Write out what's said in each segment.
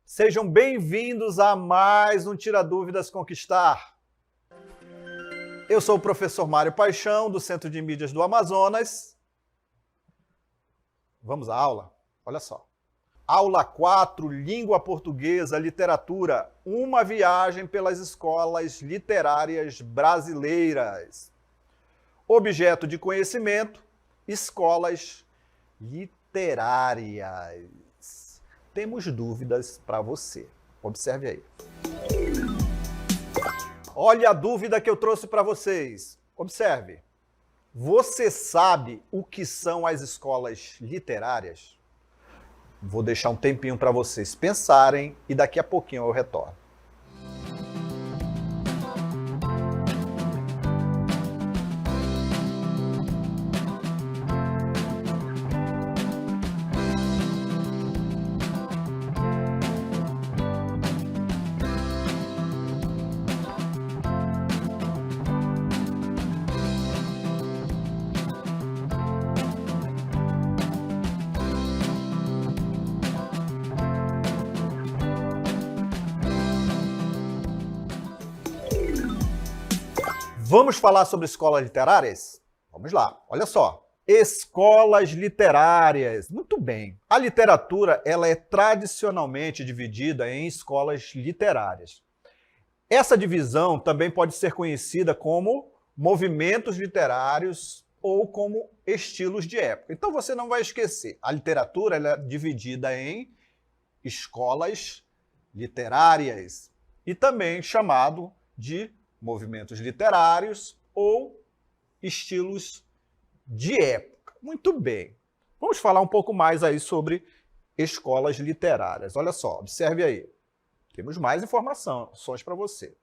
Sejam bem-vindos a mais um Tira Dúvidas Conquistar. Eu sou o professor Mário Paixão, do Centro de Mídias do Amazonas. Vamos à aula? Olha só. Aula 4, Língua Portuguesa, Literatura. Uma viagem pelas escolas literárias brasileiras. Objeto de conhecimento, escolas literárias. Temos dúvidas para você. Observe aí. Olha a dúvida que eu trouxe para vocês. Observe. Você sabe o que são as escolas literárias? Vou deixar um tempinho para vocês pensarem e daqui a pouquinho eu retorno. Vamos falar sobre escolas literárias? Vamos lá, olha só. Escolas literárias. Muito bem. A literatura ela é tradicionalmente dividida em escolas literárias. Essa divisão também pode ser conhecida como movimentos literários ou como estilos de época. Então você não vai esquecer. A literatura ela é dividida em escolas literárias e também chamado de movimentos literários ou estilos de época. Muito bem. Vamos falar um pouco mais aí sobre escolas literárias. Olha só, observe aí. Temos mais informações para você.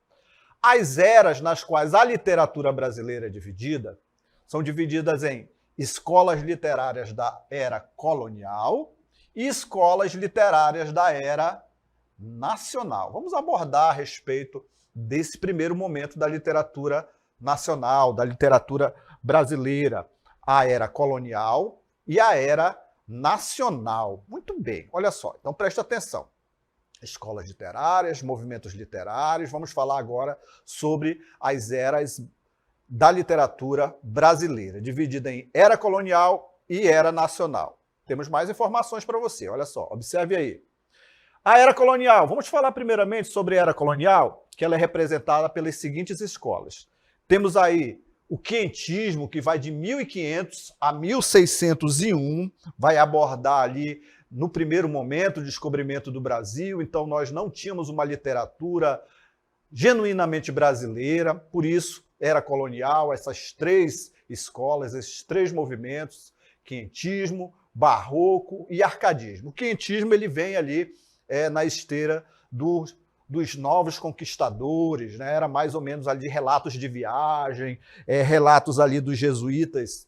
As eras nas quais a literatura brasileira é dividida são divididas em escolas literárias da era colonial e escolas literárias da era nacional. Vamos abordar a respeito desse primeiro momento da literatura nacional, da literatura brasileira, a era colonial e a era nacional. Muito bem, olha só, então presta atenção. Escolas literárias, movimentos literários, vamos falar agora sobre as eras da literatura brasileira, dividida em era colonial e era nacional. Temos mais informações para você, olha só, observe aí. A era colonial, vamos falar primeiramente sobre a era colonial, que ela é representada pelas seguintes escolas. Temos aí o quentismo, que vai de 1500 a 1601, vai abordar ali, no primeiro momento, o descobrimento do Brasil, então nós não tínhamos uma literatura genuinamente brasileira, por isso, era colonial, essas três escolas, esses três movimentos, quentismo, barroco e arcadismo. O quentismo ele vem ali na esteira dos novos conquistadores, né? Era mais ou menos ali relatos de viagem, relatos ali dos jesuítas.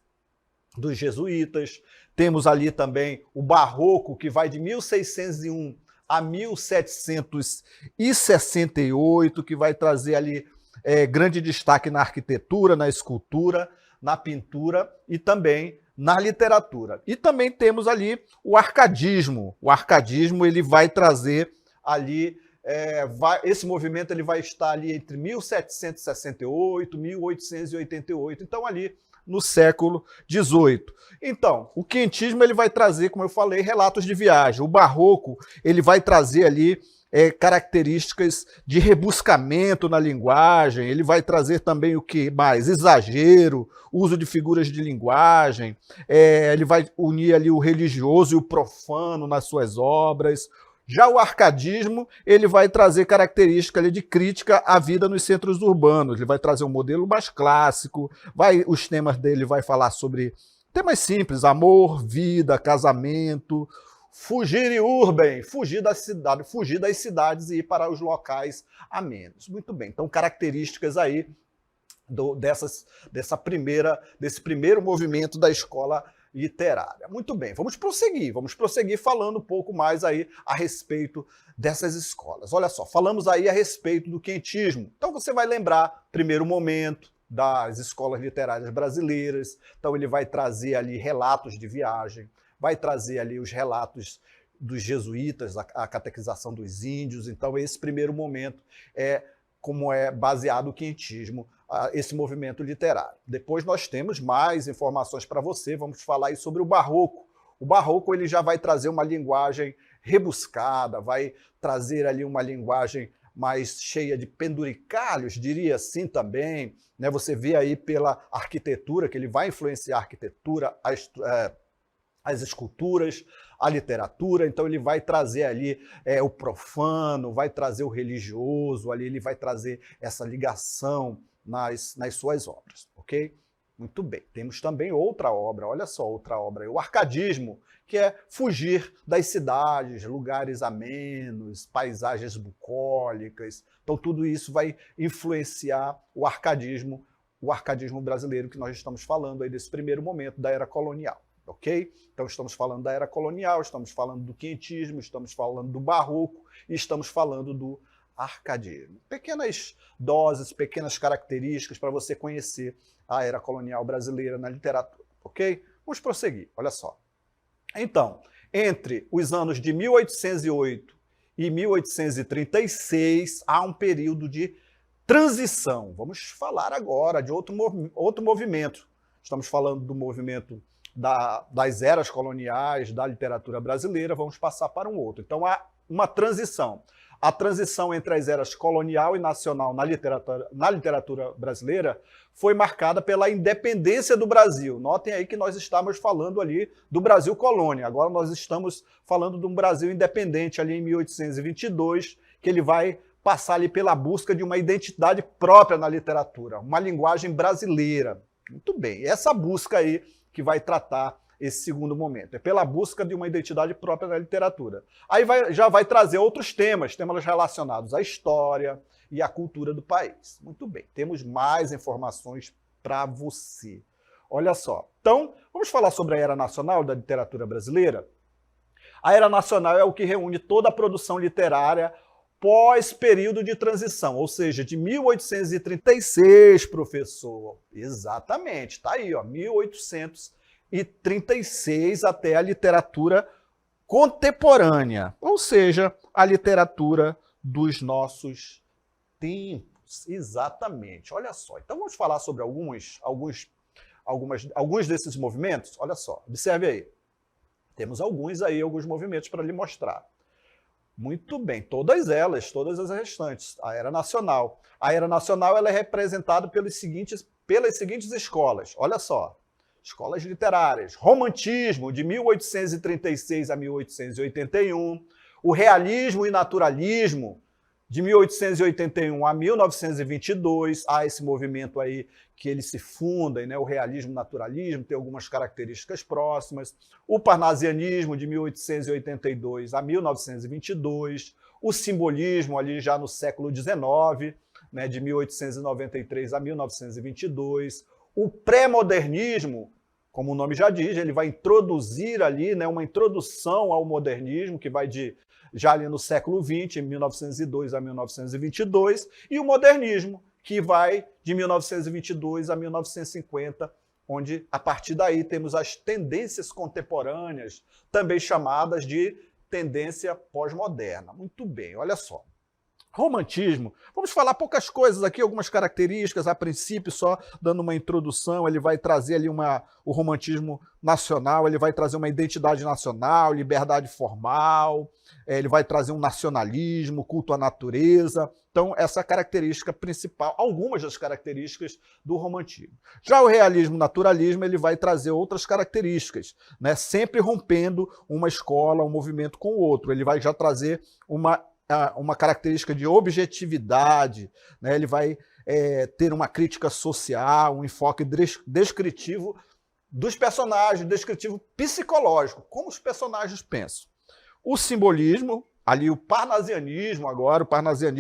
Temos ali também o barroco, que vai de 1601 a 1768, que vai trazer ali grande destaque na arquitetura, na escultura, na pintura e também na literatura. E também temos ali o arcadismo. O arcadismo ele vai trazer ali, esse movimento ele vai estar ali entre 1768 e 1888, então ali no século XVIII. Então, o quentismo ele vai trazer, como eu falei, relatos de viagem. O barroco ele vai trazer ali características de rebuscamento na linguagem, ele vai trazer também o que mais? Exagero, uso de figuras de linguagem, ele vai unir ali o religioso e o profano nas suas obras. Já o arcadismo, ele vai trazer característica ali de crítica à vida nos centros urbanos, ele vai trazer um modelo mais clássico, os temas dele vai falar sobre temas simples, amor, vida, casamento, fugir urbem, fugir das cidades e ir para os locais amenos. Muito bem, então características aí desse primeiro movimento da escola literária. Muito bem, vamos prosseguir falando um pouco mais aí a respeito dessas escolas. Olha só, falamos aí a respeito do quentismo. Então você vai lembrar, primeiro momento, das escolas literárias brasileiras. Então ele vai trazer ali relatos de viagem, vai trazer ali os relatos dos jesuítas, a catequização dos índios. Então esse primeiro momento é como é baseado o quinhentismo, esse movimento literário. Depois nós temos mais informações para você, vamos falar aí sobre o barroco. O barroco ele já vai trazer uma linguagem rebuscada, vai trazer ali uma linguagem mais cheia de penduricalhos, diria assim também. Né? Você vê aí pela arquitetura, que ele vai influenciar a arquitetura, as esculturas, a literatura, então ele vai trazer ali o profano, vai trazer o religioso, ali ele vai trazer essa ligação nas suas obras, ok? Muito bem. Temos também outra obra, olha só, outra obra, o arcadismo, que é fugir das cidades, lugares amenos, paisagens bucólicas. Então tudo isso vai influenciar o arcadismo brasileiro que nós estamos falando aí desse primeiro momento da era colonial. Ok? Então estamos falando da era colonial, estamos falando do quinhentismo, estamos falando do barroco e estamos falando do arcadismo. Pequenas doses, pequenas características para você conhecer a era colonial brasileira na literatura, ok? Vamos prosseguir, olha só. Então, entre os anos de 1808 e 1836, há um período de transição. Vamos falar agora de outro movimento. Estamos falando do movimento das eras coloniais, da literatura brasileira, vamos passar para um outro. Então há uma transição. A transição entre as eras colonial e nacional na literatura brasileira foi marcada pela independência do Brasil. Notem aí que nós estamos falando ali do Brasil colônia. Agora nós estamos falando de um Brasil independente ali em 1822, que ele vai passar ali pela busca de uma identidade própria na literatura, uma linguagem brasileira. Muito bem, essa busca aí que vai tratar esse segundo momento. É pela busca de uma identidade própria na literatura. Aí já vai trazer outros temas relacionados à história e à cultura do país. Muito bem, temos mais informações para você. Olha só. Então, vamos falar sobre a Era Nacional da literatura brasileira? A Era Nacional é o que reúne toda a produção literária pós-período de transição, ou seja, de 1836, professor. Exatamente, está aí, ó, 1836 até a literatura contemporânea, ou seja, a literatura dos nossos tempos. Exatamente, olha só. Então vamos falar sobre alguns desses movimentos? Olha só, observe aí. Temos alguns movimentos para lhe mostrar. Muito bem, todas as restantes. A Era Nacional. A Era Nacional ela é representada pelas seguintes escolas. Olha só. Escolas literárias. Romantismo, de 1836 a 1881. O realismo e naturalismo, de 1881 a 1922. Há esse movimento aí que eles se fundem, né? O realismo e naturalismo tem algumas características próximas. O parnasianismo, de 1882 a 1922. O simbolismo, ali já no século XIX, né? De 1893 a 1922. O pré-modernismo, como o nome já diz, ele vai introduzir ali, né, uma introdução ao modernismo, que vai já ali no século XX, 1902 a 1922, e o modernismo, que vai de 1922 a 1950, onde, a partir daí, temos as tendências contemporâneas, também chamadas de tendência pós-moderna. Muito bem, olha só. Romantismo, vamos falar poucas coisas aqui, algumas características, a princípio, só dando uma introdução. Ele vai trazer ali o romantismo nacional, ele vai trazer uma identidade nacional, liberdade formal, ele vai trazer um nacionalismo, culto à natureza. Então, essa característica principal, algumas das características do romantismo. Já o realismo, naturalismo, ele vai trazer outras características, né? Sempre rompendo uma escola, um movimento com o outro. Ele vai já trazer uma característica de objetividade, né? Ele vai ter uma crítica social, um enfoque descritivo dos personagens, descritivo psicológico, como os personagens pensam. O simbolismo, ali o parnasianismo agora,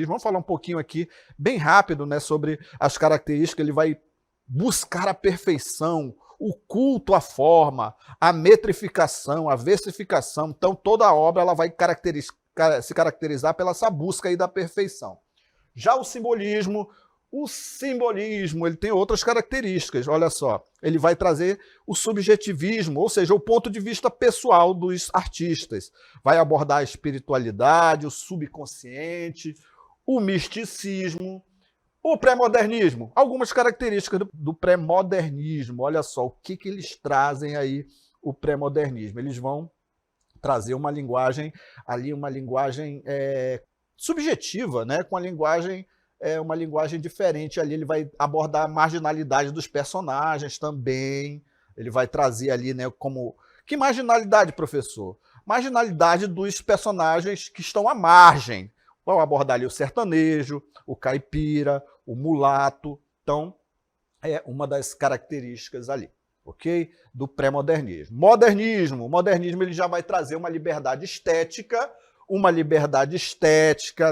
vamos falar um pouquinho aqui, bem rápido, né, sobre as características. Ele vai buscar a perfeição, o culto à forma, a metrificação, a versificação. Então toda a obra ela vai se caracterizar pela essa busca aí da perfeição. Já o simbolismo, O simbolismo, ele tem outras características, olha só. Ele vai trazer o subjetivismo, ou seja, o ponto de vista pessoal dos artistas. Vai abordar a espiritualidade, o subconsciente, o misticismo, o pré-modernismo. Algumas características do pré-modernismo. Olha só, o que eles trazem aí, o pré-modernismo. Eles vão trazer uma linguagem ali, uma linguagem subjetiva, né? Com uma linguagem diferente ali. Ele vai abordar a marginalidade dos personagens também. Ele vai trazer ali, né, como... Que marginalidade, professor? Marginalidade dos personagens que estão à margem. Vão abordar ali o sertanejo, o caipira, o mulato. Então, é uma das características ali, ok? Do pré-modernismo. Modernismo. O modernismo ele já vai trazer uma liberdade estética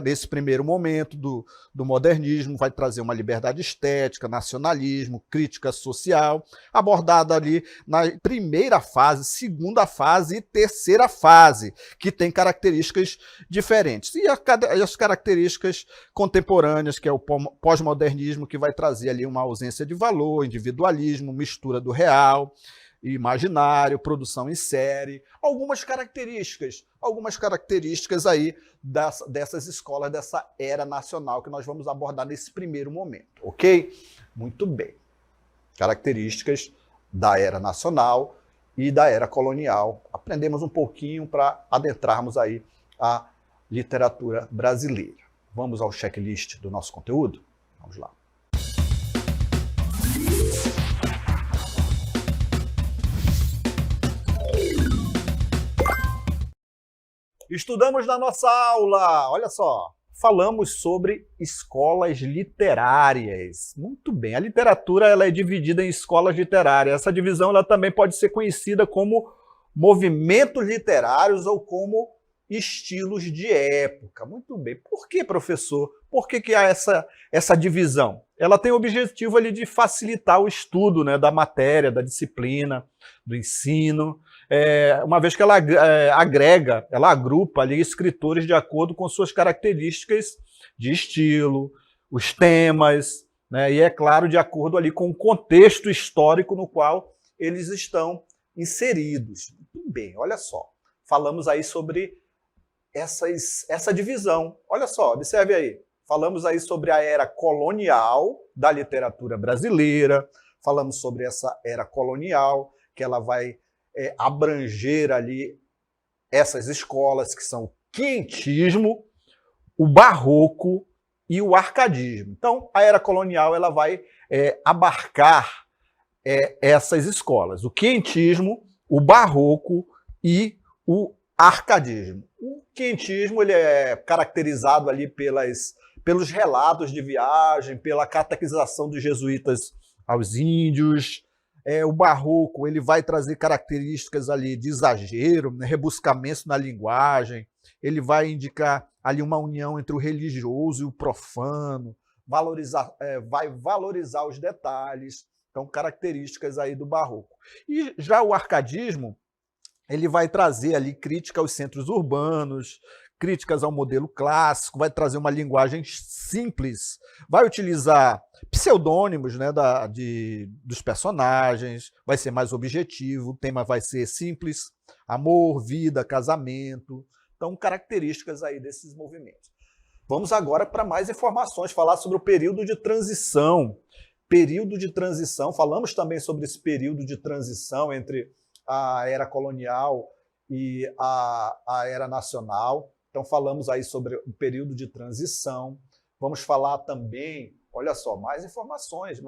nesse primeiro momento do modernismo, vai trazer uma liberdade estética, nacionalismo, crítica social, abordada ali na primeira fase, segunda fase e terceira fase, que tem características diferentes. E as características contemporâneas, que é o pós-modernismo, que vai trazer ali uma ausência de valor, individualismo, mistura do real, imaginário, produção em série, algumas características aí dessas escolas, dessa era nacional que nós vamos abordar nesse primeiro momento, ok? Muito bem. Características da era nacional e da era colonial. Aprendemos um pouquinho para adentrarmos aí a literatura brasileira. Vamos ao checklist do nosso conteúdo? Vamos lá. Estudamos na nossa aula, olha só, falamos sobre escolas literárias. Muito bem, a literatura ela é dividida em escolas literárias. Essa divisão ela também pode ser conhecida como movimentos literários ou como estilos de época. Muito bem. Por que, professor? Por que há essa divisão? Ela tem o objetivo ali de facilitar o estudo, né, da matéria, da disciplina, do ensino, uma vez que ela agrega, ela agrupa ali escritores de acordo com suas características de estilo, os temas, né, e, é claro, de acordo ali com o contexto histórico no qual eles estão inseridos. Muito bem, olha só. Falamos aí sobre essa divisão. Olha só, observe aí. Falamos aí sobre a era colonial da literatura brasileira, falamos sobre essa era colonial, que ela vai abranger ali essas escolas que são o quientismo, o barroco e o arcadismo. Então, a era colonial ela vai abarcar essas escolas, o quientismo, o barroco e o arcadismo. O quientismo ele é caracterizado ali pelos relatos de viagem, pela catequização dos jesuítas aos índios. O barroco ele vai trazer características ali de exagero, né, rebuscamento na linguagem, ele vai indicar ali uma união entre o religioso e o profano, vai valorizar os detalhes, então características aí do barroco. E já o arcadismo, ele vai trazer ali crítica aos centros urbanos, críticas ao modelo clássico, vai trazer uma linguagem simples, vai utilizar pseudônimos, né, dos personagens, vai ser mais objetivo, o tema vai ser simples, amor, vida, casamento, então características aí desses movimentos. Vamos agora para mais informações, falar sobre o período de transição. Período de transição, falamos também sobre esse período de transição entre a era colonial e a era nacional. Então falamos aí sobre o período de transição. Vamos falar também, olha só, mais informações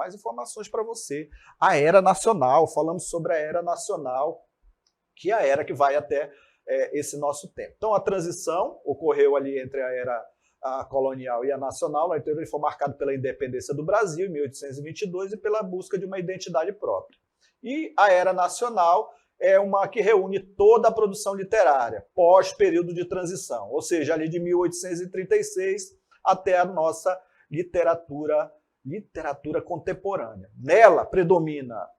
para você. A era nacional, falamos sobre a era nacional, que é a era que vai até esse nosso tempo. Então a transição ocorreu ali entre a era colonial e a nacional, então ele foi marcado pela independência do Brasil, em 1822, e pela busca de uma identidade própria. E a era nacional é uma que reúne toda a produção literária, pós-período de transição, ou seja, ali de 1836 até a nossa literatura contemporânea. Nela predomina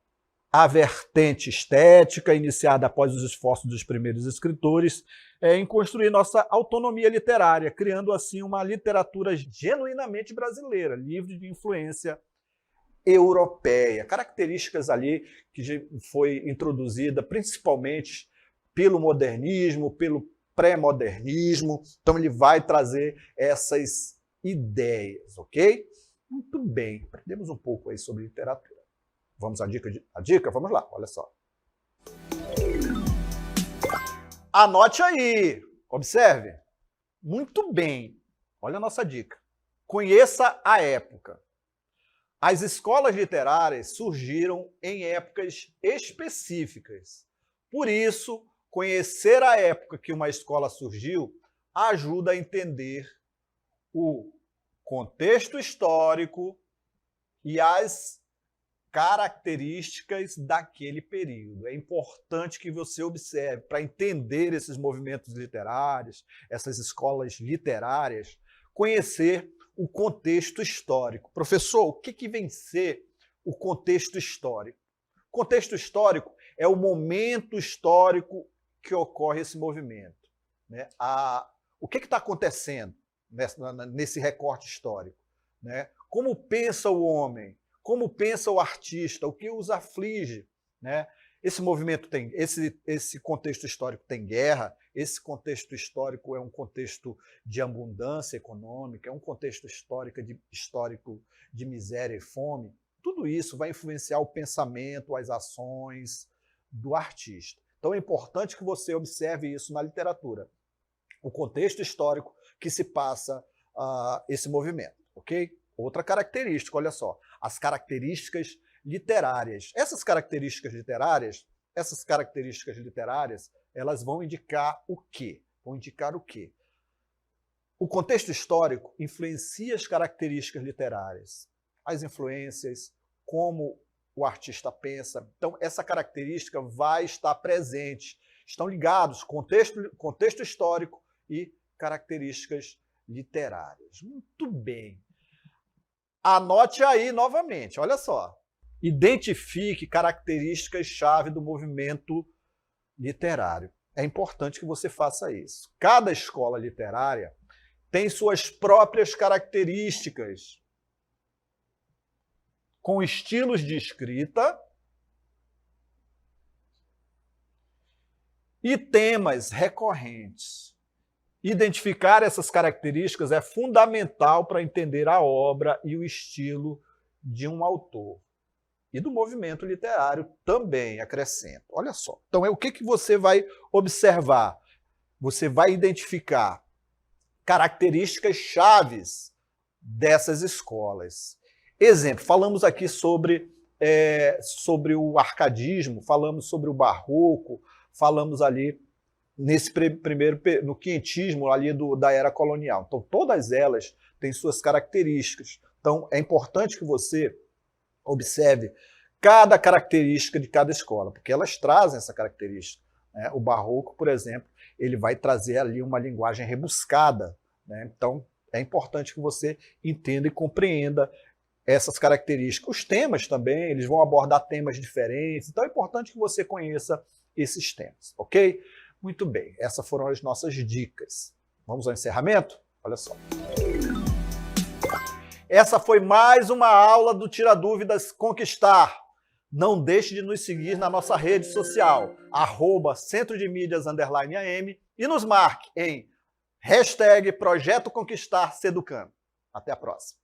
a vertente estética, iniciada após os esforços dos primeiros escritores, em construir nossa autonomia literária, criando assim uma literatura genuinamente brasileira, livre de influência europeia. Características ali que foi introduzida principalmente pelo modernismo, pelo pré-modernismo. Então ele vai trazer essas ideias, ok? Muito bem, aprendemos um pouco aí sobre literatura. Vamos à dica? Vamos lá, olha só. Anote aí, observe. Muito bem, olha a nossa dica. Conheça a época. As escolas literárias surgiram em épocas específicas. Por isso, conhecer a época que uma escola surgiu ajuda a entender o contexto histórico e as características daquele período. É importante que você observe, para entender esses movimentos literários, essas escolas literárias, conhecer o contexto histórico. Professor, o que vem ser o contexto histórico? O contexto histórico é o momento histórico que ocorre esse movimento, né? O que está acontecendo nesse recorte histórico, né? Como pensa o homem? Como pensa o artista? O que os aflige, né? Esse movimento tem, esse contexto histórico tem guerra, esse contexto histórico é um contexto de abundância econômica, é um contexto histórico de miséria e fome. Tudo isso vai influenciar o pensamento, as ações do artista. Então é importante que você observe isso na literatura, o contexto histórico que se passa esse movimento, ok? Outra característica, olha só, as características literárias. Essas características literárias, elas vão indicar o quê? O contexto histórico influencia as características literárias, as influências, como o artista pensa. Então, essa característica vai estar presente. Estão ligados contexto histórico e características literárias. Muito bem. Anote aí novamente, olha só. Identifique características-chave do movimento literário. É importante que você faça isso. Cada escola literária tem suas próprias características, com estilos de escrita e temas recorrentes. Identificar essas características é fundamental para entender a obra e o estilo de um autor. E do movimento literário também, acrescento. Olha só. Então, o que você vai observar? Você vai identificar características chaves dessas escolas. Exemplo, falamos aqui sobre o arcadismo, falamos sobre o barroco, falamos ali no quinhentismo ali da era colonial. Então, todas elas têm suas características. Então, é importante que você observe cada característica de cada escola, porque elas trazem essa característica, né? O barroco, por exemplo, ele vai trazer ali uma linguagem rebuscada, né? Então, é importante que você entenda e compreenda essas características. Os temas também, eles vão abordar temas diferentes, então é importante que você conheça esses temas, ok? Muito bem, essas foram as nossas dicas. Vamos ao encerramento? Olha só. Essa foi mais uma aula do Tira Dúvidas Conquistar. Não deixe de nos seguir na nossa rede social, @centrodemídias_am, e nos marque em #Projeto Conquistar Seducando. Até a próxima.